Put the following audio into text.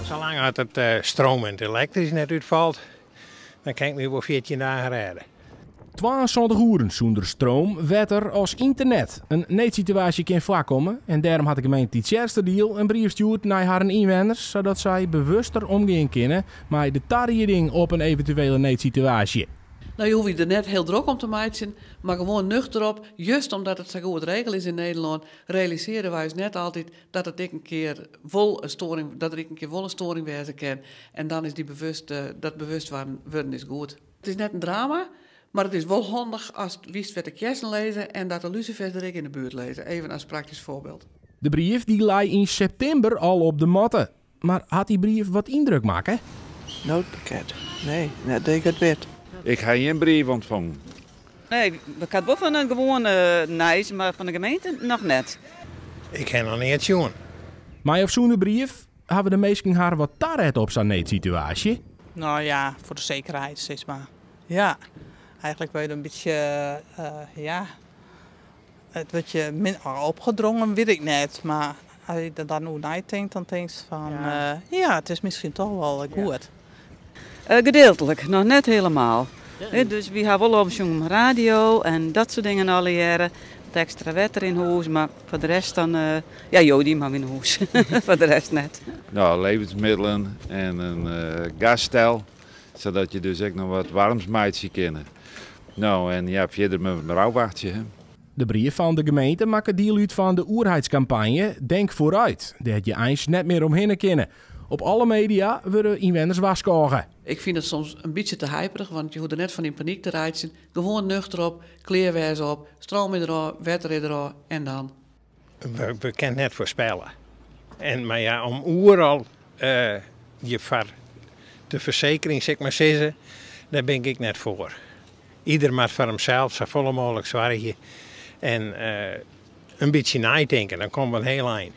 Zolang het stroom en het elektrisch net uitvalt, dan kan ik nu wel 14 dagen rijden. 22 uur zonder stroom, wetter als internet. Een noodsituatie kan voorkomen en daarom had de gemeente Tjernsterdiel een brief gestuurd naar haar inwoners, zodat zij bewuster omgaan kunnen met de targeting op een eventuele noodsituatie. Nou, je hoeft je er net heel druk om te maken, maar gewoon nuchter op. Juist omdat het zo goed regel is in Nederland, realiseren wij ons net altijd dat het een keer vol een storing, dat er een keer vol een storing wezen kan. En dan is die dat bewust worden is goed. Het is net een drama, maar het is wel handig als het wist wat de kersen lezen en dat de lucifers er ook in de buurt lezen. Even als praktisch voorbeeld. De brief die lag in september al op de matte. Maar had die brief wat indruk maken? Noodpakket. Nee, net deed ik het wit. Ik ga geen brief ontvangen. Nee, ik had wel van een gewone nice, maar van de gemeente nog net. Ik ken nog niet zien. Maar of zo'n brief hebben de meesten haar wat tarret op zo'n noodsituatie. Nou ja, voor de zekerheid steeds maar. Ja, eigenlijk wil je een beetje, het wordt je minder opgedrongen, weet ik net. Maar als je er dan nu naar denkt, dan denk je van, ja, het is misschien toch wel goed. Gedeeltelijk, nog net helemaal. Ja. Dus we hebben wel op radio en dat soort dingen alle jaren. Wat extra wetter in huis, maar voor de rest dan, die maar in huis. Voor de rest net. Nou, levensmiddelen en een gasstel, zodat je dus ook nog wat warms maatje kennen. Nou, en ja, verder met een rouwwachtje. De brief van de gemeente maakt deel uit van de oerheidscampagne Denk vooruit. Dat je eens net meer omheen kennen. Op alle media worden inwoners waarschuwen. Ik vind het soms een beetje te hyperig, want je hoeft er net van in paniek te rijden. Gewoon nuchter op, kleerwijs op, stroom eraan, wetter eraan en dan. We kunnen net voorspellen. Maar ja, om overal je voor de verzekering, zeg maar zeggen, daar ben ik net voor. Ieder moet voor hemzelf zo vol mogelijk zorgen en een beetje nadenken, dan komen we een heel eind.